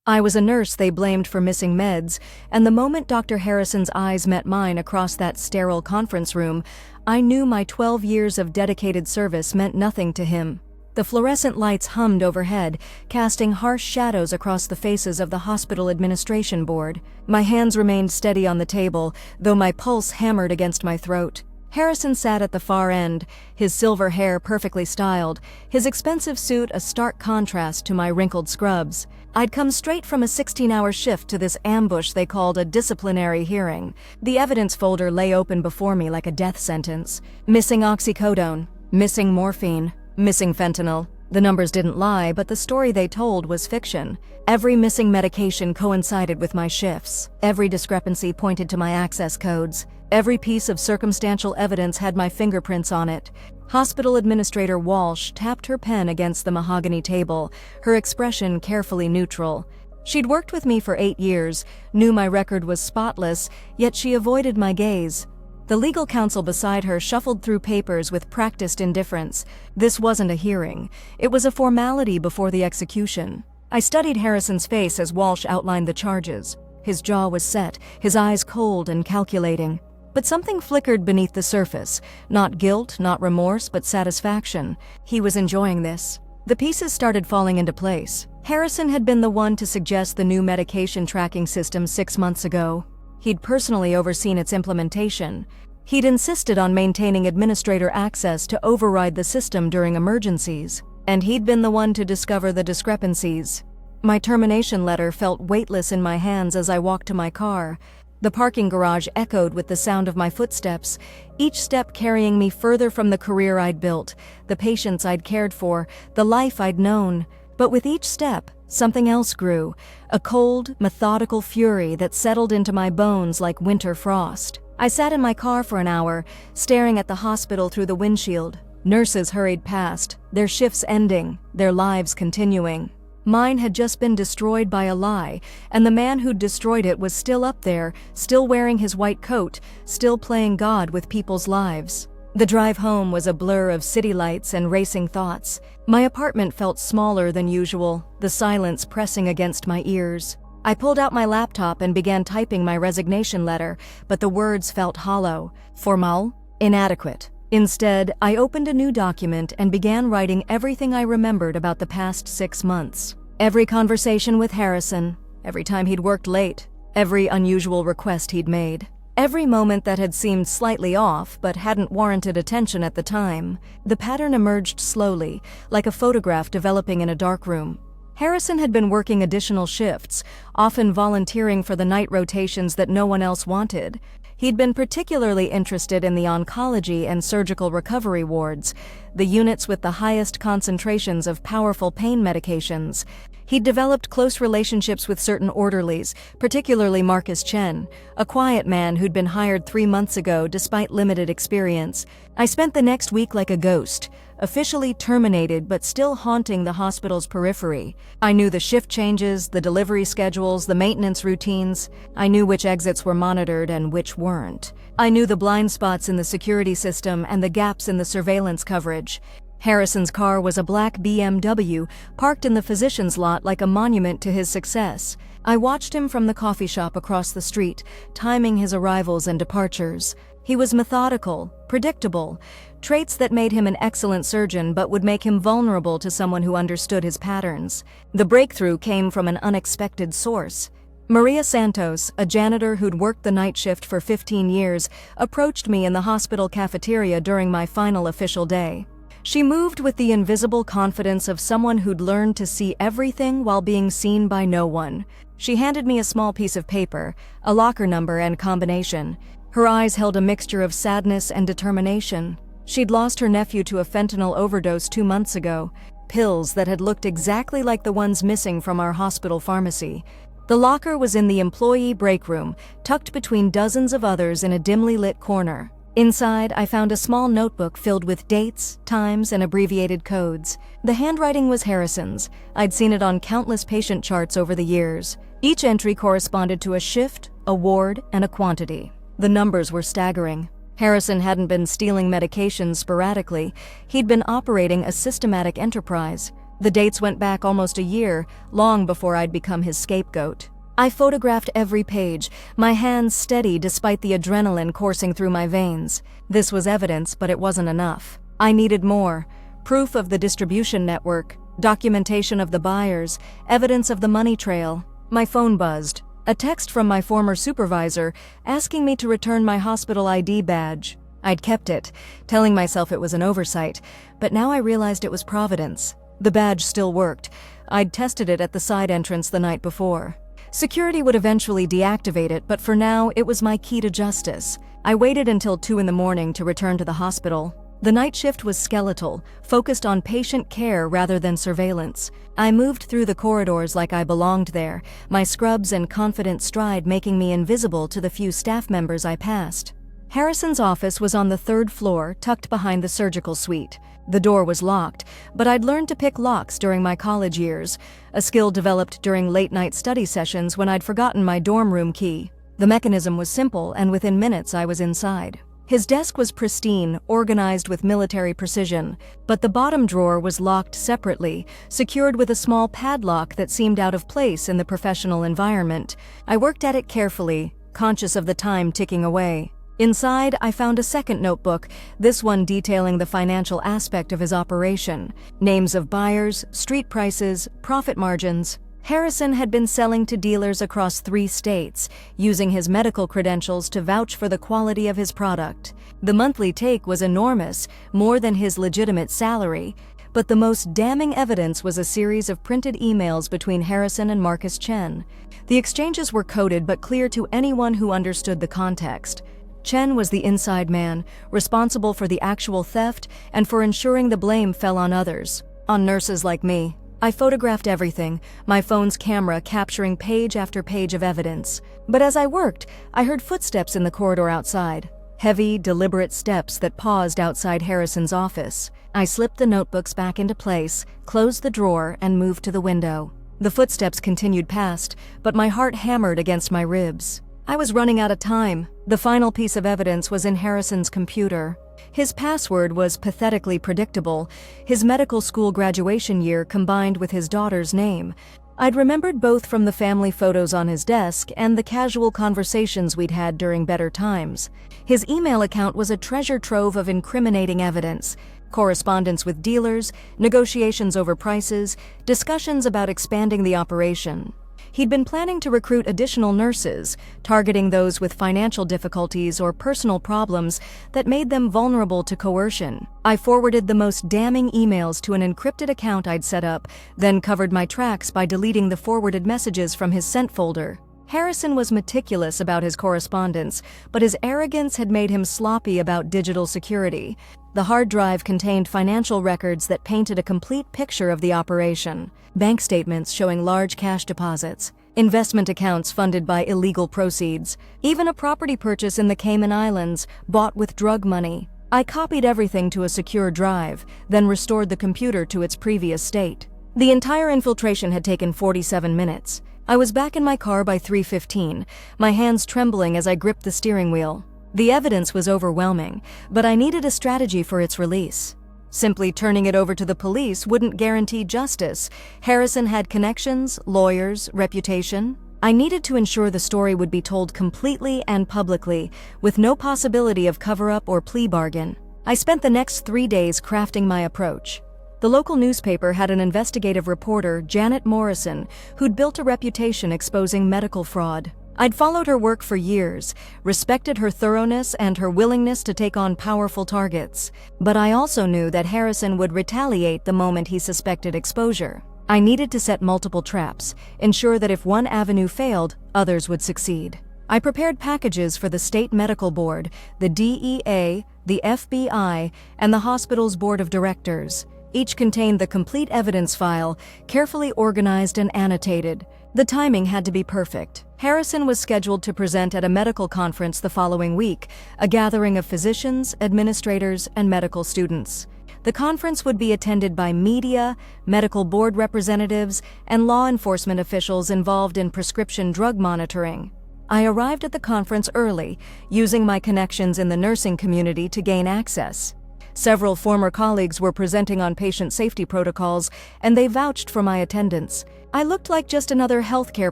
I was a nurse they blamed for missing meds, and the moment Dr. Harrison's eyes met mine across that sterile conference room, I knew my 12 years of dedicated service meant nothing to him. The fluorescent lights hummed overhead, casting harsh shadows across the faces of the hospital administration board. My hands remained steady on the table, though my pulse hammered against my throat. Harrison sat at the far end, his silver hair perfectly styled, his expensive suit a stark contrast to my wrinkled scrubs. I'd come straight from a 16-hour shift to this ambush they called a disciplinary hearing. The evidence folder lay open before me like a death sentence. Missing oxycodone, missing morphine, missing fentanyl. The numbers didn't lie, but the story they told was fiction. Every missing medication coincided with my shifts. Every discrepancy pointed to my access codes. Every piece of circumstantial evidence had my fingerprints on it. Hospital Administrator Walsh tapped her pen against the mahogany table, her expression carefully neutral. She'd worked with me for 8 years, knew my record was spotless, yet she avoided my gaze. The legal counsel beside her shuffled through papers with practiced indifference. This wasn't a hearing. It was a formality before the execution. I studied Harrison's face as Walsh outlined the charges. His jaw was set, his eyes cold and calculating. But something flickered beneath the surface. Not guilt, not remorse, but satisfaction. He was enjoying this. The pieces started falling into place. Harrison had been the one to suggest the new medication tracking system 6 months ago. He'd personally overseen its implementation. He'd insisted on maintaining administrator access to override the system during emergencies. And he'd been the one to discover the discrepancies. My termination letter felt weightless in my hands as I walked to my car. The parking garage echoed with the sound of my footsteps, each step carrying me further from the career I'd built, the patients I'd cared for, the life I'd known. But with each step, something else grew, a cold, methodical fury that settled into my bones like winter frost. I sat in my car for an hour, staring at the hospital through the windshield. Nurses hurried past, their shifts ending, their lives continuing. Mine had just been destroyed by a lie, and the man who'd destroyed it was still up there, still wearing his white coat, still playing God with people's lives. The drive home was a blur of city lights and racing thoughts. My apartment felt smaller than usual, the silence pressing against my ears. I pulled out my laptop and began typing my resignation letter, but the words felt hollow, formal, inadequate. Instead, I opened a new document and began writing everything I remembered about the past 6 months. Every conversation with Harrison, every time he'd worked late, every unusual request he'd made. Every moment that had seemed slightly off but hadn't warranted attention at the time. The pattern emerged slowly, like a photograph developing in a dark room. Harrison had been working additional shifts, often volunteering for the night rotations that no one else wanted. He'd been particularly interested in the oncology and surgical recovery wards, the units with the highest concentrations of powerful pain medications. He'd developed close relationships with certain orderlies, particularly Marcus Chen, a quiet man who'd been hired 3 months ago despite limited experience. I spent the next week like a ghost, officially terminated but still haunting the hospital's periphery. I knew the shift changes, the delivery schedules, the maintenance routines. I knew which exits were monitored and which weren't. I knew the blind spots in the security system and the gaps in the surveillance coverage. Harrison's car was a black BMW parked in the physician's lot like a monument to his success. I watched him from the coffee shop across the street, timing his arrivals and departures. He was methodical, predictable, traits that made him an excellent surgeon but would make him vulnerable to someone who understood his patterns. The breakthrough came from an unexpected source. Maria Santos, a janitor who'd worked the night shift for 15 years, approached me in the hospital cafeteria during my final official day. She moved with the invisible confidence of someone who'd learned to see everything while being seen by no one. She handed me a small piece of paper, a locker number and combination. Her eyes held a mixture of sadness and determination. She'd lost her nephew to a fentanyl overdose 2 months ago, pills that had looked exactly like the ones missing from our hospital pharmacy. The locker was in the employee break room, tucked between dozens of others in a dimly lit corner. Inside, I found a small notebook filled with dates, times, and abbreviated codes. The handwriting was Harrison's. I'd seen it on countless patient charts over the years. Each entry corresponded to a shift, a ward, and a quantity. The numbers were staggering. Harrison hadn't been stealing medications sporadically. He'd been operating a systematic enterprise. The dates went back almost a year, long before I'd become his scapegoat. I photographed every page, my hands steady despite the adrenaline coursing through my veins. This was evidence, but it wasn't enough. I needed more. Proof of the distribution network, documentation of the buyers, evidence of the money trail. My phone buzzed. A text from my former supervisor asking me to return my hospital ID badge. I'd kept it, telling myself it was an oversight, but now I realized it was providence. The badge still worked. I'd tested it at the side entrance the night before. Security would eventually deactivate it, but for now, it was my key to justice. I waited until 2 a.m. to return to the hospital. The night shift was skeletal, focused on patient care rather than surveillance. I moved through the corridors like I belonged there, my scrubs and confident stride making me invisible to the few staff members I passed. Harrison's office was on the 3rd floor, tucked behind the surgical suite. The door was locked, but I'd learned to pick locks during my college years, a skill developed during late-night study sessions when I'd forgotten my dorm room key. The mechanism was simple, and within minutes I was inside. His desk was pristine, organized with military precision, but the bottom drawer was locked separately, secured with a small padlock that seemed out of place in the professional environment. I worked at it carefully, conscious of the time ticking away. Inside, I found a second notebook, this one detailing the financial aspect of his operation. Names of buyers, street prices, profit margins. Harrison had been selling to dealers across 3 states, using his medical credentials to vouch for the quality of his product. The monthly take was enormous, more than his legitimate salary, but the most damning evidence was a series of printed emails between Harrison and Marcus Chen. The exchanges were coded but clear to anyone who understood the context. Chen was the inside man, responsible for the actual theft and for ensuring the blame fell on others, on nurses like me. I photographed everything, my phone's camera capturing page after page of evidence. But as I worked, I heard footsteps in the corridor outside. Heavy, deliberate steps that paused outside Harrison's office. I slipped the notebooks back into place, closed the drawer, and moved to the window. The footsteps continued past, but my heart hammered against my ribs. I was running out of time. The final piece of evidence was in Harrison's computer. His password was pathetically predictable, his medical school graduation year combined with his daughter's name. I'd remembered both from the family photos on his desk and the casual conversations we'd had during better times. His email account was a treasure trove of incriminating evidence. Correspondence with dealers, negotiations over prices, discussions about expanding the operation. He'd been planning to recruit additional nurses, targeting those with financial difficulties or personal problems that made them vulnerable to coercion. I forwarded the most damning emails to an encrypted account I'd set up, then covered my tracks by deleting the forwarded messages from his sent folder. Harrison was meticulous about his correspondence, but his arrogance had made him sloppy about digital security. The hard drive contained financial records that painted a complete picture of the operation. Bank statements showing large cash deposits, investment accounts funded by illegal proceeds, even a property purchase in the Cayman Islands bought with drug money. I copied everything to a secure drive, then restored the computer to its previous state. The entire infiltration had taken 47 minutes. I was back in my car by 3:15, my hands trembling as I gripped the steering wheel. The evidence was overwhelming, but I needed a strategy for its release. Simply turning it over to the police wouldn't guarantee justice. Harrison had connections, lawyers, reputation. I needed to ensure the story would be told completely and publicly, with no possibility of cover-up or plea bargain. I spent the next 3 days crafting my approach. The local newspaper had an investigative reporter, Janet Morrison, who'd built a reputation exposing medical fraud. I'd followed her work for years, respected her thoroughness and her willingness to take on powerful targets. But I also knew that Harrison would retaliate the moment he suspected exposure. I needed to set multiple traps, ensure that if one avenue failed, others would succeed. I prepared packages for the State Medical Board, the DEA, the FBI, and the hospital's board of directors. Each contained the complete evidence file, carefully organized and annotated. The timing had to be perfect. Harrison was scheduled to present at a medical conference the following week, a gathering of physicians, administrators, and medical students. The conference would be attended by media, medical board representatives, and law enforcement officials involved in prescription drug monitoring. I arrived at the conference early, using my connections in the nursing community to gain access. Several former colleagues were presenting on patient safety protocols, and they vouched for my attendance. I looked like just another healthcare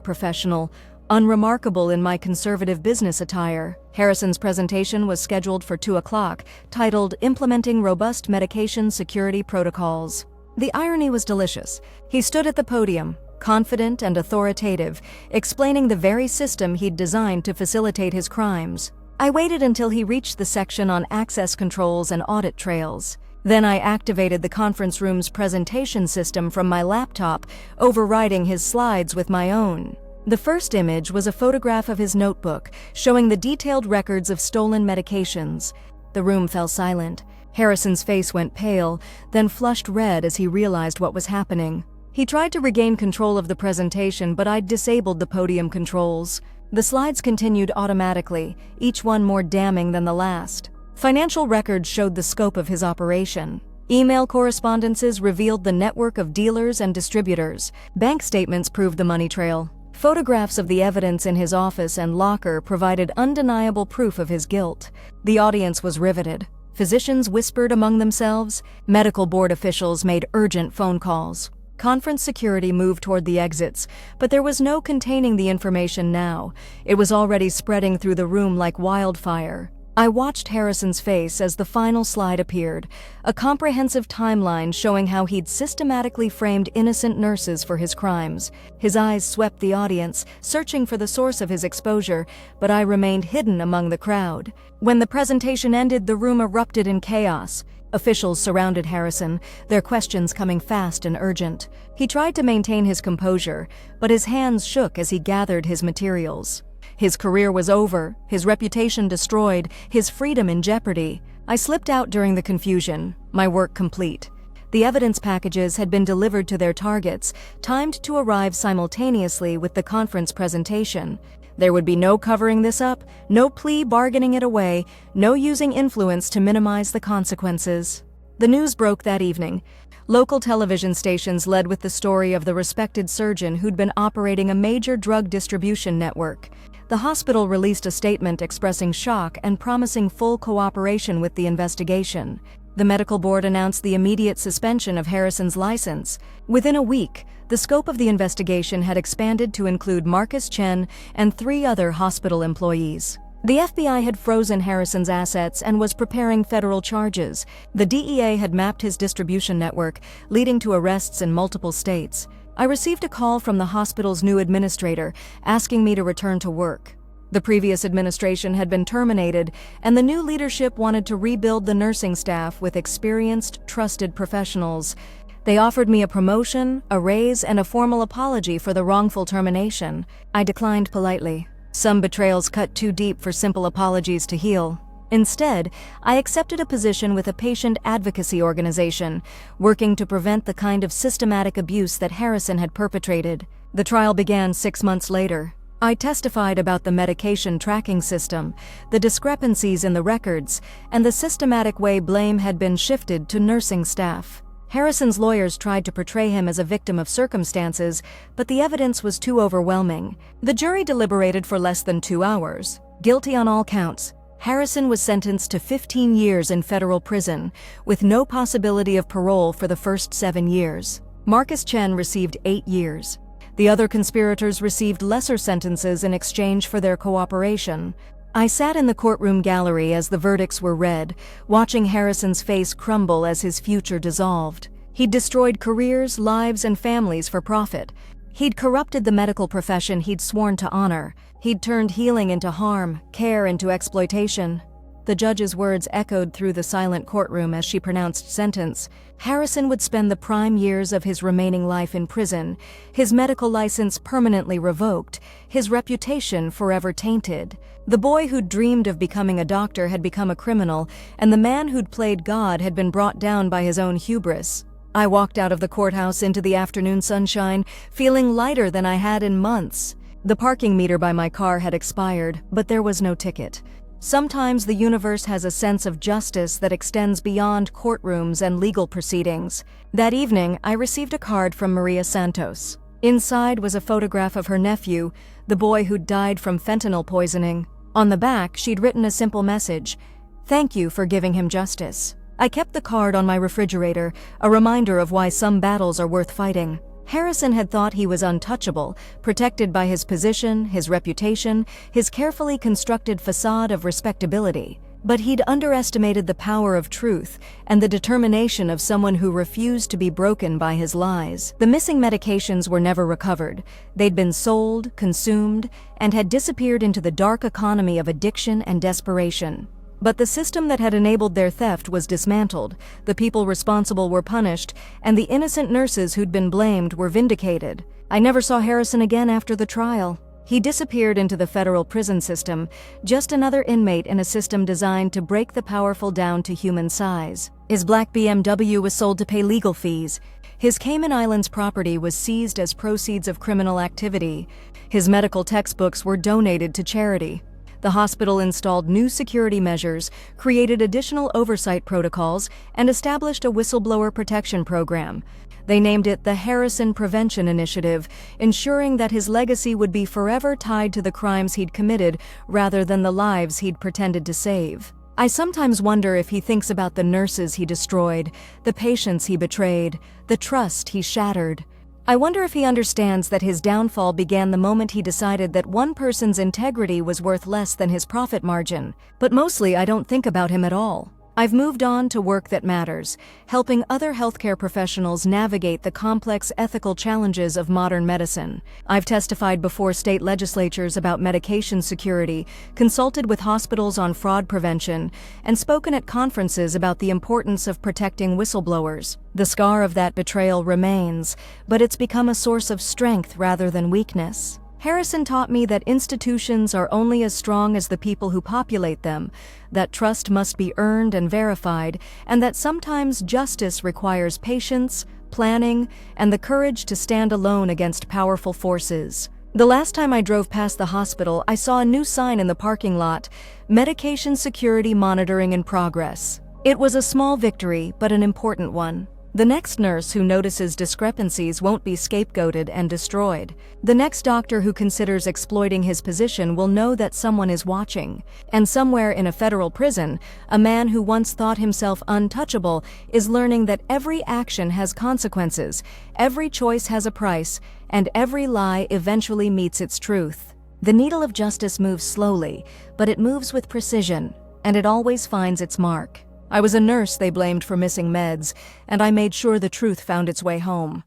professional, unremarkable in my conservative business attire. Harrison's presentation was scheduled for 2 o'clock, titled Implementing Robust Medication Security Protocols. The irony was delicious. He stood at the podium, confident and authoritative, explaining the very system he'd designed to facilitate his crimes. I waited until he reached the section on access controls and audit trails. Then I activated the conference room's presentation system from my laptop, overriding his slides with my own. The first image was a photograph of his notebook, showing the detailed records of stolen medications. The room fell silent. Harrison's face went pale, then flushed red as he realized what was happening. He tried to regain control of the presentation, but I'd disabled the podium controls. The slides continued automatically, each one more damning than the last. Financial records showed the scope of his operation. Email correspondences revealed the network of dealers and distributors. Bank statements proved the money trail. Photographs of the evidence in his office and locker provided undeniable proof of his guilt. The audience was riveted. Physicians whispered among themselves. Medical board officials made urgent phone calls. Conference security moved toward the exits, but there was no containing the information now. It was already spreading through the room like wildfire. I watched Harrison's face as the final slide appeared, a comprehensive timeline showing how he'd systematically framed innocent nurses for his crimes. His eyes swept the audience, searching for the source of his exposure, but I remained hidden among the crowd. When the presentation ended, the room erupted in chaos. Officials surrounded Harrison, their questions coming fast and urgent. He tried to maintain his composure, but his hands shook as he gathered his materials. His career was over, his reputation destroyed, his freedom in jeopardy. I slipped out during the confusion, my work complete. The evidence packages had been delivered to their targets, timed to arrive simultaneously with the conference presentation. There would be no covering this up, no plea bargaining it away, no using influence to minimize the consequences. The news broke that evening. Local television stations led with the story of the respected surgeon who'd been operating a major drug distribution network. The hospital released a statement expressing shock and promising full cooperation with the investigation. The medical board announced the immediate suspension of Harrison's license. Within a week, the scope of the investigation had expanded to include Marcus Chen and 3 other hospital employees. The FBI had frozen Harrison's assets and was preparing federal charges. The DEA had mapped his distribution network, leading to arrests in multiple states. I received a call from the hospital's new administrator, asking me to return to work. The previous administration had been terminated, and the new leadership wanted to rebuild the nursing staff with experienced, trusted professionals. They offered me a promotion, a raise, and a formal apology for the wrongful termination. I declined politely. Some betrayals cut too deep for simple apologies to heal. Instead, I accepted a position with a patient advocacy organization, working to prevent the kind of systematic abuse that Harrison had perpetrated. The trial began 6 months later. I testified about the medication tracking system, the discrepancies in the records, and the systematic way blame had been shifted to nursing staff. Harrison's lawyers tried to portray him as a victim of circumstances, but the evidence was too overwhelming. The jury deliberated for less than 2 hours. Guilty on all counts, Harrison was sentenced to 15 years in federal prison, with no possibility of parole for the first 7 years. Marcus Chen received 8 years. The other conspirators received lesser sentences in exchange for their cooperation. I sat in the courtroom gallery as the verdicts were read, watching Harrison's face crumble as his future dissolved. He'd destroyed careers, lives, and families for profit. He'd corrupted the medical profession he'd sworn to honor. He'd turned healing into harm, care into exploitation. The judge's words echoed through the silent courtroom as she pronounced sentence. Harrison would spend the prime years of his remaining life in prison, his medical license permanently revoked, his reputation forever tainted. The boy who'd dreamed of becoming a doctor had become a criminal, and the man who'd played God had been brought down by his own hubris. I walked out of the courthouse into the afternoon sunshine, feeling lighter than I had in months. The parking meter by my car had expired, but there was no ticket. Sometimes the universe has a sense of justice that extends beyond courtrooms and legal proceedings. That evening, I received a card from Maria Santos. Inside was a photograph of her nephew, the boy who'd died from fentanyl poisoning. On the back, she'd written a simple message: "Thank you for giving him justice." I kept the card on my refrigerator, a reminder of why some battles are worth fighting. Harrison had thought he was untouchable, protected by his position, his reputation, his carefully constructed facade of respectability. But he'd underestimated the power of truth and the determination of someone who refused to be broken by his lies. The missing medications were never recovered. They'd been sold, consumed, and had disappeared into the dark economy of addiction and desperation. But the system that had enabled their theft was dismantled, the people responsible were punished, and the innocent nurses who'd been blamed were vindicated. I never saw Harrison again after the trial. He disappeared into the federal prison system, just another inmate in a system designed to break the powerful down to human size. His black BMW was sold to pay legal fees. His Cayman Islands property was seized as proceeds of criminal activity. His medical textbooks were donated to charity. The hospital installed new security measures, created additional oversight protocols, and established a whistleblower protection program. They named it the Harrison Prevention Initiative, ensuring that his legacy would be forever tied to the crimes he'd committed rather than the lives he'd pretended to save. I sometimes wonder if he thinks about the nurses he destroyed, the patients he betrayed, the trust he shattered. I wonder if he understands that his downfall began the moment he decided that one person's integrity was worth less than his profit margin. But mostly I don't think about him at all. I've moved on to work that matters, helping other healthcare professionals navigate the complex ethical challenges of modern medicine. I've testified before state legislatures about medication security, consulted with hospitals on fraud prevention, and spoken at conferences about the importance of protecting whistleblowers. The scar of that betrayal remains, but it's become a source of strength rather than weakness. Harrison taught me that institutions are only as strong as the people who populate them, that trust must be earned and verified, and that sometimes justice requires patience, planning, and the courage to stand alone against powerful forces. The last time I drove past the hospital, I saw a new sign in the parking lot: Medication Security Monitoring in Progress. It was a small victory, but an important one. The next nurse who notices discrepancies won't be scapegoated and destroyed. The next doctor who considers exploiting his position will know that someone is watching. And somewhere in a federal prison, a man who once thought himself untouchable is learning that every action has consequences, every choice has a price, and every lie eventually meets its truth. The needle of justice moves slowly, but it moves with precision, and it always finds its mark. I was a nurse they blamed for missing meds, and I made sure the truth found its way home.